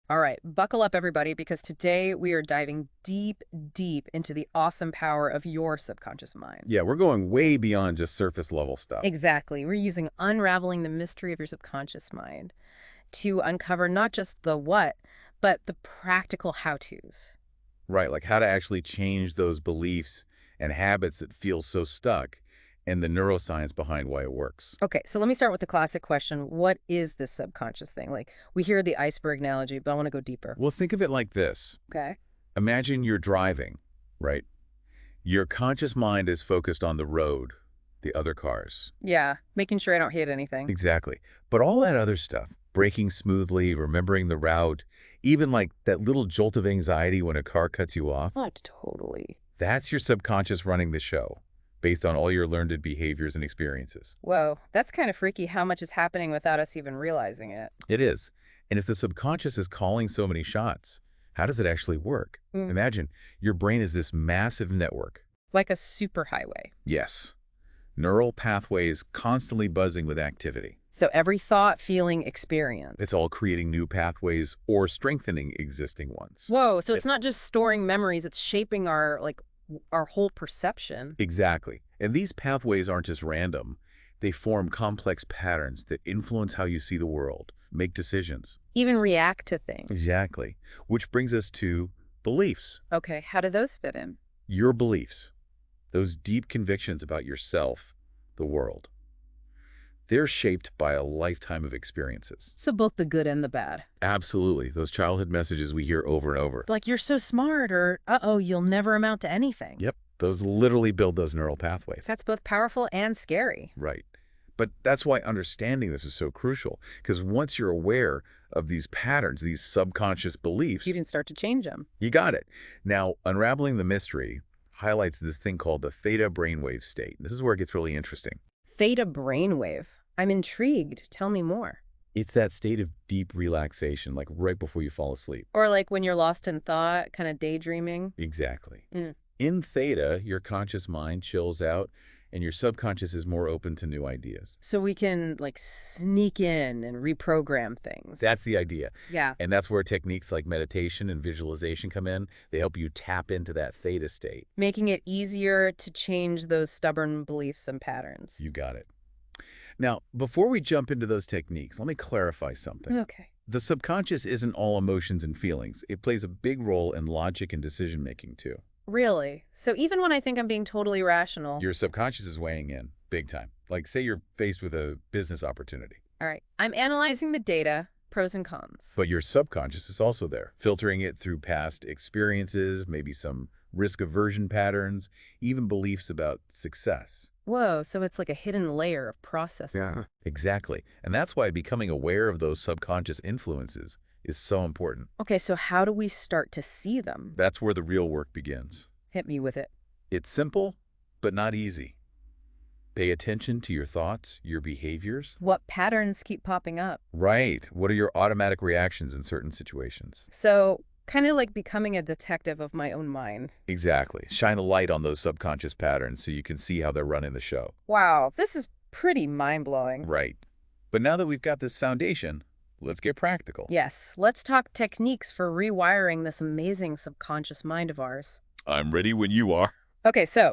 All right, buckle up, everybody, because today we are diving deep, deep into the awesome power of your subconscious mind. Yeah, we're going way beyond just surface level stuff. Exactly. We're using unraveling the mystery of your subconscious mind to uncover not just the what, but the practical how-tos. Right, like how to actually change those beliefs and habits that feel so stuck and the neuroscience behind why it works. Okay, so let me start with the classic question. What is this subconscious thing? Like, we hear the iceberg analogy, but I want to go deeper. Well, think of it like this. Okay. Imagine you're driving, right? Your conscious mind is focused on the road, the other cars. Yeah, making sure I don't hit anything. Exactly. But all that other stuff, braking smoothly, remembering the route, even like that little jolt of anxiety when a car cuts you off, Not totally. that's your subconscious running the show, based on all your learned behaviors and experiences. Whoa, that's kind of freaky how much is happening without us even realizing it. It is. And if the subconscious is calling so many shots, how does it actually work? Mm. Imagine your brain is this massive network. Like a superhighway. Yes. Neural pathways constantly buzzing with activity. So every thought, feeling, experience. It's all creating new pathways or strengthening existing ones. Whoa, so it's not just storing memories, it's shaping our whole perception. Exactly. And these pathways aren't just random. They form complex patterns that influence how you see the world, make decisions. Even react to things. Exactly. Which brings us to beliefs. Okay, how do those fit in? Your beliefs, those deep convictions about yourself, the world. They're shaped by a lifetime of experiences. So both the good and the bad. Absolutely. Those childhood messages we hear over and over. Like, you're so smart, or, uh-oh, you'll never amount to anything. Yep. Those literally build those neural pathways. That's both powerful and scary. Right. But that's why understanding this is so crucial, because once you're aware of these patterns, these subconscious beliefs, You can start to change them. you got it. Now, unraveling the mystery highlights this thing called the theta brainwave state. This is where it gets really interesting. Theta brainwave. I'm intrigued. Tell me more. It's that state of deep relaxation, like right before you fall asleep. Or like when you're lost in thought, kind of daydreaming. Exactly. Mm. In theta, your conscious mind chills out and your subconscious is more open to new ideas. So we can like sneak in and reprogram things. That's the idea. Yeah. And that's where techniques like meditation and visualization come in. They help you tap into that theta state. Making it easier to change those stubborn beliefs and patterns. You got it. Now, before we jump into those techniques, let me clarify something. Okay. The subconscious isn't all emotions and feelings. It plays a big role in logic and decision-making, too. Really? So even when I think I'm being totally rational. Your subconscious is weighing in, big time. Like, say you're faced with a business opportunity. All right. I'm analyzing the data, pros and cons. But your subconscious is also there, filtering it through past experiences, maybe some risk aversion patterns, even beliefs about success. Whoa, so it's like a hidden layer of processing. Yeah. Exactly. And that's why becoming aware of those subconscious influences is so important. Okay, so how do we start to see them? That's where the real work begins. Hit me with it. It's simple, but not easy. Pay attention to your thoughts, your behaviors. What patterns keep popping up? Right. What are your automatic reactions in certain situations? So kind of like becoming a detective of my own mind. Exactly. Shine a light on those subconscious patterns so you can see how they're running the show. Wow, this is pretty mind-blowing. Right. But now that we've got this foundation, let's get practical. Yes, let's talk techniques for rewiring this amazing subconscious mind of ours. I'm ready when you are. Okay, so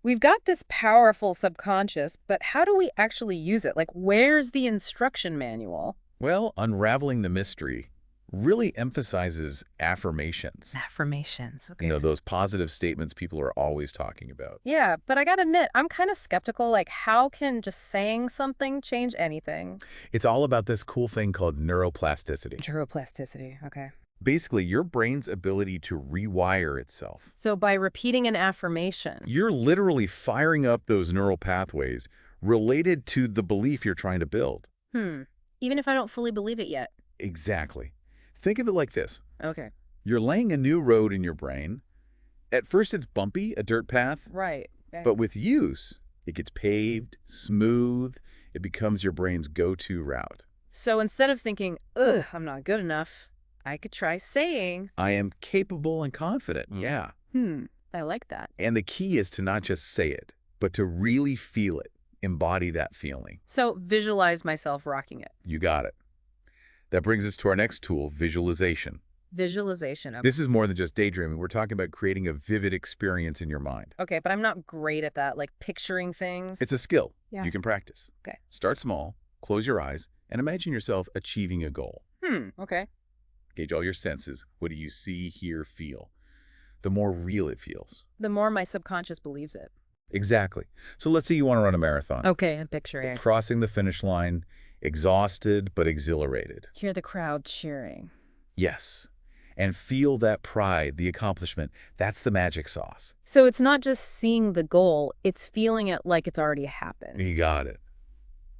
we've got this powerful subconscious, but how do we actually use it? Like, where's the instruction manual? Well, unraveling the mystery really emphasizes affirmations. Affirmations, okay. You know, those positive statements people are always talking about. Yeah, but I gotta admit, I'm kind of skeptical. Like, how can just saying something change anything? It's all about this cool thing called neuroplasticity. Neuroplasticity, okay. Basically, your brain's ability to rewire itself. So by repeating an affirmation. You're literally firing up those neural pathways related to the belief you're trying to build. Even if I don't fully believe it yet. Exactly. Think of it like this. Okay. You're laying a new road in your brain. At first, it's bumpy, a dirt path. Right. But with use, it gets paved, smooth. It becomes your brain's go-to route. So instead of thinking, ugh, I'm not good enough, I could try saying, I am capable and confident. Yeah. I like that. And the key is to not just say it, but to really feel it, embody that feeling. So visualize myself rocking it. You got it. That brings us to our next tool, visualization. Visualization. This is more than just daydreaming. We're talking about creating a vivid experience in your mind. Okay, but I'm not great at that, like picturing things. It's a skill Yeah. you can practice. Okay. Start small, close your eyes, and imagine yourself achieving a goal. Okay. Gauge all your senses. What do you see, hear, feel? The more real it feels. The more my subconscious believes it. Exactly. So let's say you want to run a marathon. Okay, I'm You're picturing. crossing the finish line, exhausted but exhilarated. Hear the crowd cheering. Yes. And feel that pride, the accomplishment. That's the magic sauce. So it's not just seeing the goal, it's feeling it like it's already happened. You got it.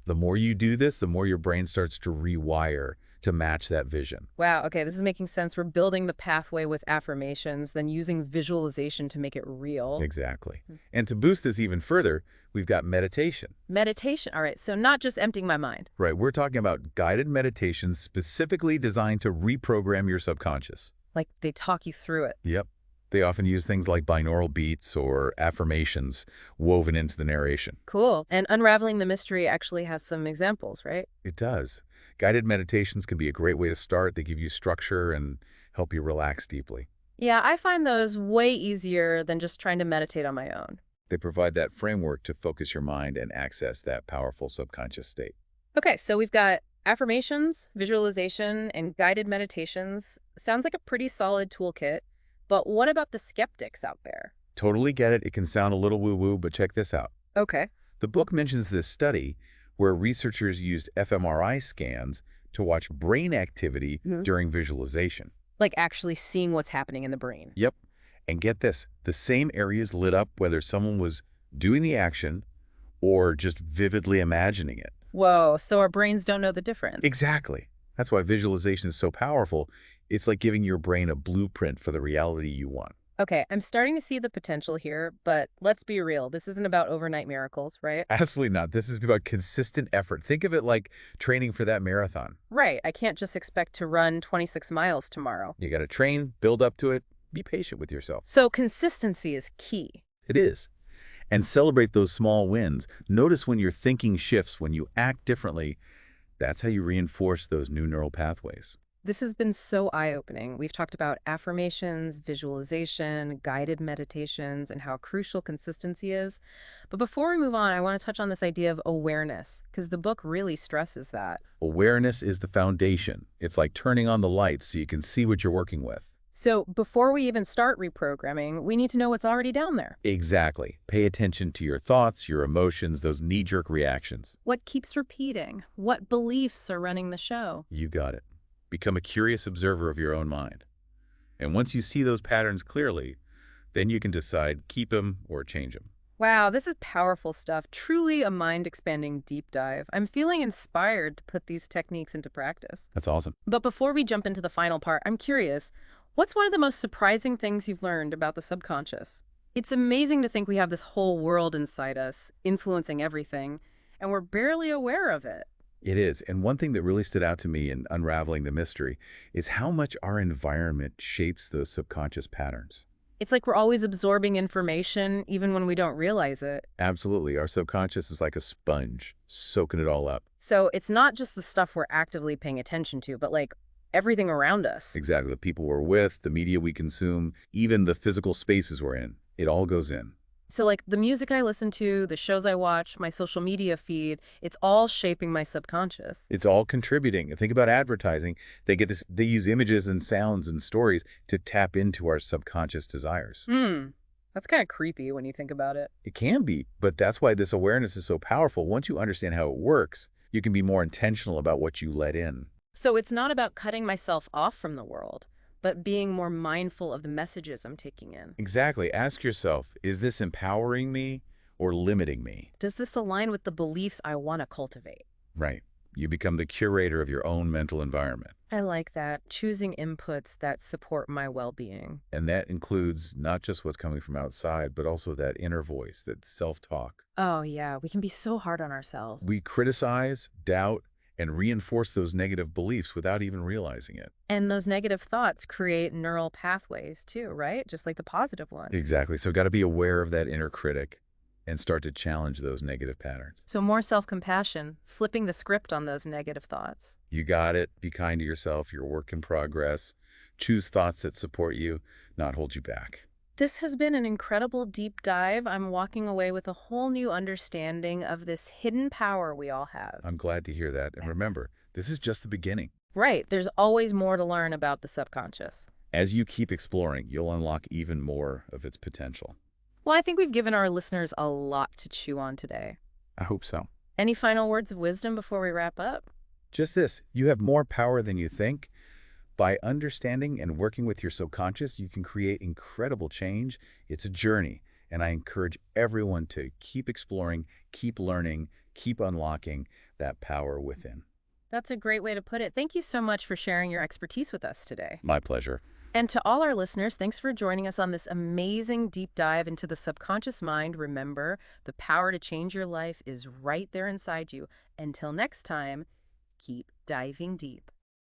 The more you do this, the more your brain starts to rewire to match that vision. Wow, okay, this is making sense. We're building the pathway with affirmations, then using visualization to make it real. Exactly. And to boost this even further, we've got meditation. Meditation. All right, so not just emptying my mind. Right, we're talking about guided meditations specifically designed to reprogram your subconscious. Like they talk you through it. Yep. They often use things like binaural beats or affirmations woven into the narration. Cool. And Unraveling the Mystery actually has some examples, right? It does. Guided meditations can be a great way to start. They give you structure and help you relax deeply. Yeah, I find those way easier than just trying to meditate on my own. They provide that framework to focus your mind and access that powerful subconscious state. Okay, so we've got affirmations, visualization, and guided meditations. Sounds like a pretty solid toolkit. But what about the skeptics out there? Totally get it. It can sound a little woo-woo, but check this out. Okay. The book mentions this study where researchers used fMRI scans to watch brain activity during visualization. Like actually seeing what's happening in the brain. Yep. And get this, the same areas lit up whether someone was doing the action or just vividly imagining it. Whoa, so our brains don't know the difference. Exactly. That's why visualization is so powerful. It's like giving your brain a blueprint for the reality you want. Okay, I'm starting to see the potential here, but let's be real. This isn't about overnight miracles, right? Absolutely not. This is about consistent effort. Think of it like training for that marathon. Right. I can't just expect to run 26 miles tomorrow. You got to train, build up to it, be patient with yourself. So consistency is key. It is. And celebrate those small wins. Notice when your thinking shifts, when you act differently. That's how you reinforce those new neural pathways. This has been so eye-opening. We've talked about affirmations, visualization, guided meditations, and how crucial consistency is. But before we move on, I want to touch on this idea of awareness, because the book really stresses that. Awareness is the foundation. It's like turning on the lights so you can see what you're working with. So before we even start reprogramming, we need to know what's already down there. Exactly. Pay attention to your thoughts, your emotions, those knee-jerk reactions. What keeps repeating? What beliefs are running the show? You got it. Become a curious observer of your own mind. And once you see those patterns clearly, then you can decide keep them or change them. Wow, this is powerful stuff. Truly a mind-expanding deep dive. I'm feeling inspired to put these techniques into practice. That's awesome. But before we jump into the final part, I'm curious, what's one of the most surprising things you've learned about the subconscious? It's amazing to think we have this whole world inside us, influencing everything, and we're barely aware of it. It is. And one thing that really stood out to me in unraveling the mystery is how much our environment shapes those subconscious patterns. It's like we're always absorbing information, even when we don't realize it. Absolutely. Our subconscious is like a sponge, soaking it all up. So it's not just the stuff we're actively paying attention to, but like everything around us. Exactly. The people we're with, the media we consume, even the physical spaces we're in. It all goes in. So like the music I listen to, the shows I watch, my social media feed, it's all shaping my subconscious. It's all contributing. Think about advertising. They use images and sounds and stories to tap into our subconscious desires. That's kind of creepy when you think about it. It can be, but that's why this awareness is so powerful. Once you understand how it works, you can be more intentional about what you let in. So it's not about cutting myself off from the world, but being more mindful of the messages I'm taking in. Exactly. Ask yourself, is this empowering me or limiting me? Does this align with the beliefs I want to cultivate? Right. You become the curator of your own mental environment. I like that. Choosing inputs that support my well-being. And that includes not just what's coming from outside, but also that inner voice, that self-talk. Oh, yeah. We can be so hard on ourselves. We criticize, doubt, and reinforce those negative beliefs without even realizing it. And those negative thoughts create neural pathways too, right? Just like the positive ones. Exactly. So got to be aware of that inner critic. and start to challenge those negative patterns. So more self-compassion, flipping the script on those negative thoughts. You got it. Be kind to yourself. You're a work in progress. Choose thoughts that support you, not hold you back. This has been an incredible deep dive. I'm walking away with a whole new understanding of this hidden power we all have. I'm glad to hear that. And remember, this is just the beginning. Right, there's always more to learn about the subconscious. As you keep exploring, you'll unlock even more of its potential. Well, I think we've given our listeners a lot to chew on today. I hope so. Any final words of wisdom before we wrap up? Just this, you have more power than you think. By understanding and working with your subconscious, you can create incredible change. It's a journey, and I encourage everyone to keep exploring, keep learning, keep unlocking that power within. That's a great way to put it. Thank you so much for sharing your expertise with us today. My pleasure. And to all our listeners, thanks for joining us on this amazing deep dive into the subconscious mind. Remember, the power to change your life is right there inside you. Until next time, keep diving deep.